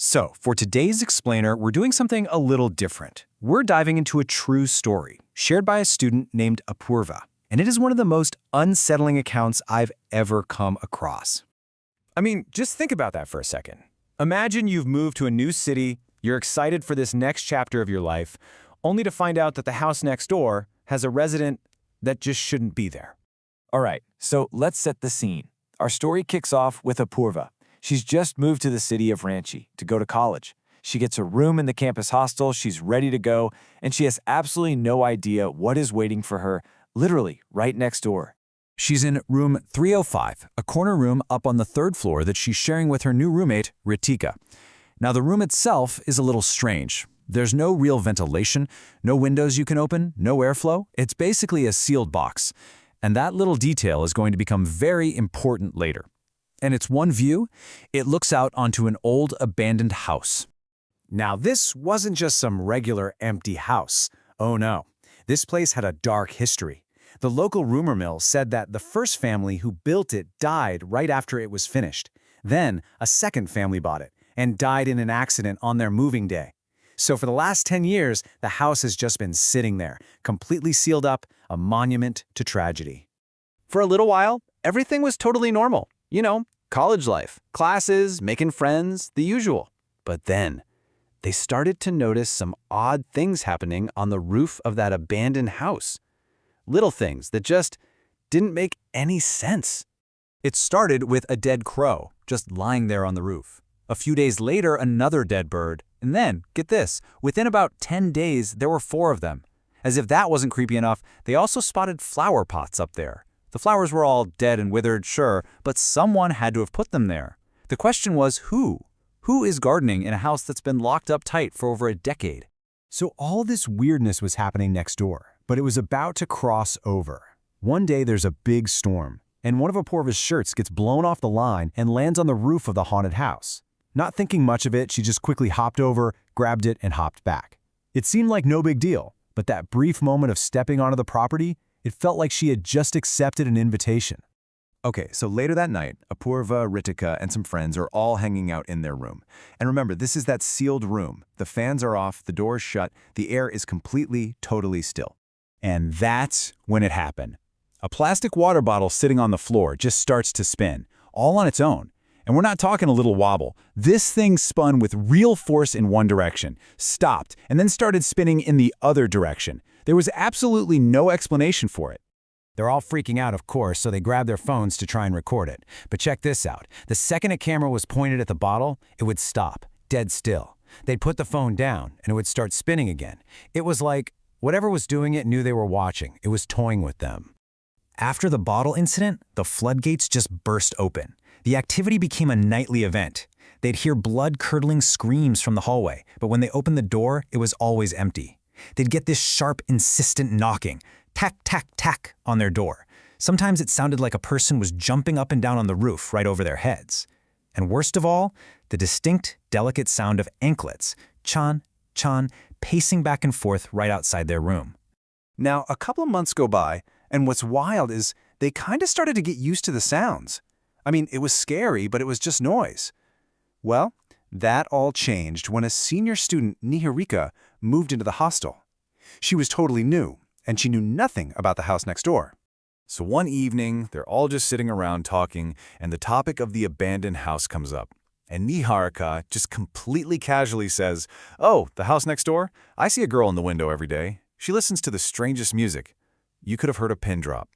So, for today's explainer, we're doing something a little different. We're diving into a true story, shared by a student named Apurva, and it is one of the most unsettling accounts I've ever come across. I mean, just think about that for a second. Imagine you've moved to a new city, you're excited for this next chapter of your life, only to find out that the house next door has a resident that just shouldn't be there. All right, so let's set the scene. Our story kicks off with Apurva. She's just moved to the city of Ranchi to go to college. She gets a room in the campus hostel, she's ready to go, and she has absolutely no idea what is waiting for her, literally right next door. She's in room 305, a corner room up on the third floor that she's sharing with her new roommate, Ritika. Now, the room itself is a little strange. There's no real ventilation, no windows you can open, no airflow. It's basically a sealed box. And that little detail is going to become very important later. And it's one view. It looks out onto an old abandoned house. Now, this wasn't just some regular empty house. Oh no, this place had a dark history. The local rumor mill said that the first family who built it died right after it was finished. Then, a second family bought it and died in an accident on their moving day. So for the last 10 years, the house has just been sitting there, completely sealed up, a monument to tragedy. For a little while, everything was totally normal. You know, college life, classes, making friends, the usual. But then, they started to notice some odd things happening on the roof of that abandoned house. Little things that just didn't make any sense. It started with a dead crow, just lying there on the roof. A few days later, another dead bird. And then, get this, within about 10 days, there were 4 of them. As if that wasn't creepy enough, they also spotted flower pots up there. The flowers were all dead and withered, sure, but someone had to have put them there. The question was who? Who is gardening in a house that's been locked up tight for over a decade? So all this weirdness was happening next door, but it was about to cross over. One day there's a big storm, and one of Apurva's shirts gets blown off the line and lands on the roof of the haunted house. Not thinking much of it, she just quickly hopped over, grabbed it, and hopped back. It seemed like no big deal, but that brief moment of stepping onto the property, it felt like she had just accepted an invitation. Okay, so later that night, Apurva, Ritika, and some friends are all hanging out in their room. And remember, this is that sealed room. The fans are off, the door is shut, the air is completely, totally still. And that's when it happened. A plastic water bottle sitting on the floor just starts to spin, all on its own. And we're not talking a little wobble. This thing spun with real force in one direction, stopped, and then started spinning in the other direction. There was absolutely no explanation for it. They're all freaking out, of course, so they grab their phones to try and record it. But check this out. The second a camera was pointed at the bottle, it would stop, dead still. They'd put the phone down, and it would start spinning again. It was like whatever was doing it knew they were watching. It was toying with them. After the bottle incident, the floodgates just burst open. The activity became a nightly event. They'd hear blood-curdling screams from the hallway, but when they opened the door, it was always empty. They'd get this sharp, insistent knocking, tack, tack, tack, on their door. Sometimes it sounded like a person was jumping up and down on the roof right over their heads. And worst of all, the distinct, delicate sound of anklets, chan, chan, pacing back and forth right outside their room. Now, a couple of months go by, and what's wild is they kind of started to get used to the sounds. I mean, it was scary, but it was just noise. Well, that all changed when a senior student, Niharika, moved into the hostel. She was totally new, and she knew nothing about the house next door. So one evening, they're all just sitting around talking, and the topic of the abandoned house comes up. And Niharika just completely casually says, "Oh, the house next door? I see a girl in the window every day. She listens to the strangest music." You could have heard a pin drop.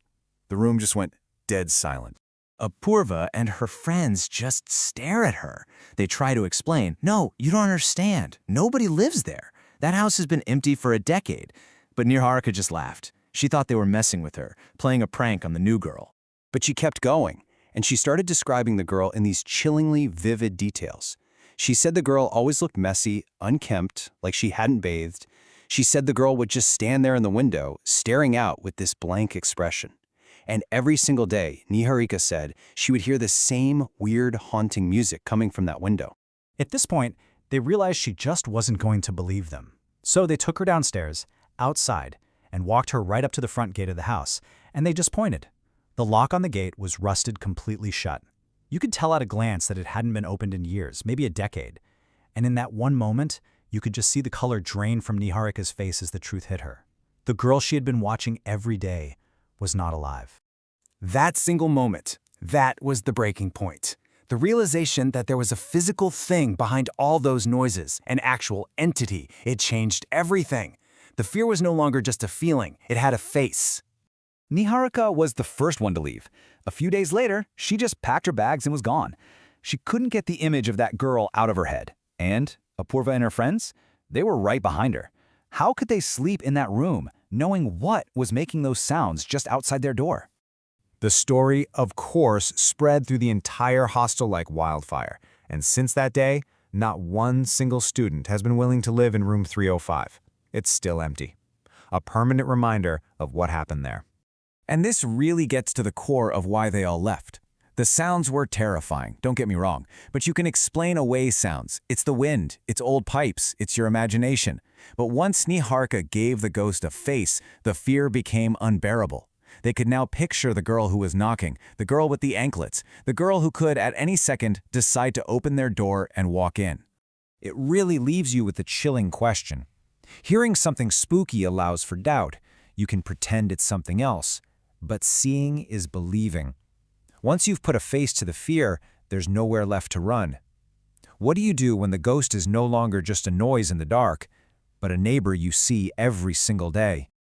The room just went dead silent. Apurva and her friends just stare at her. They try to explain, "No, you don't understand. Nobody lives there. That house has been empty for a decade." But Niharika just laughed. She thought they were messing with her, playing a prank on the new girl. But she kept going, and she started describing the girl in these chillingly vivid details. She said the girl always looked messy, unkempt, like she hadn't bathed. She said the girl would just stand there in the window, staring out with this blank expression. And every single day, Niharika said she would hear the same weird, haunting music coming from that window. At this point, they realized she just wasn't going to believe them. So they took her downstairs, outside, and walked her right up to the front gate of the house, and they just pointed. The lock on the gate was rusted completely shut. You could tell at a glance that it hadn't been opened in years, maybe a decade. And in that one moment, you could just see the color drain from Niharika's face as the truth hit her. The girl she had been watching every day was not alive. That single moment, that was the breaking point. The realization that there was a physical thing behind all those noises, an actual entity. It changed everything. The fear was no longer just a feeling, it had a face. Niharika was the first one to leave. A few days later, she just packed her bags and was gone. She couldn't get the image of that girl out of her head. And Apurva and her friends? They were right behind her. How could they sleep in that room, knowing what was making those sounds just outside their door? The story, of course, spread through the entire hostel like wildfire, and since that day, not one single student has been willing to live in room 305. It's still empty. A permanent reminder of what happened there. And this really gets to the core of why they all left. The sounds were terrifying, don't get me wrong, but you can explain away sounds. It's the wind, it's old pipes, it's your imagination. But once Niharika gave the ghost a face, the fear became unbearable. They could now picture the girl who was knocking, the girl with the anklets, the girl who could at any second decide to open their door and walk in. It really leaves you with the chilling question. Hearing something spooky allows for doubt. You can pretend it's something else. But seeing is believing. Once you've put a face to the fear, there's nowhere left to run. What do you do when the ghost is no longer just a noise in the dark, but a neighbor you see every single day?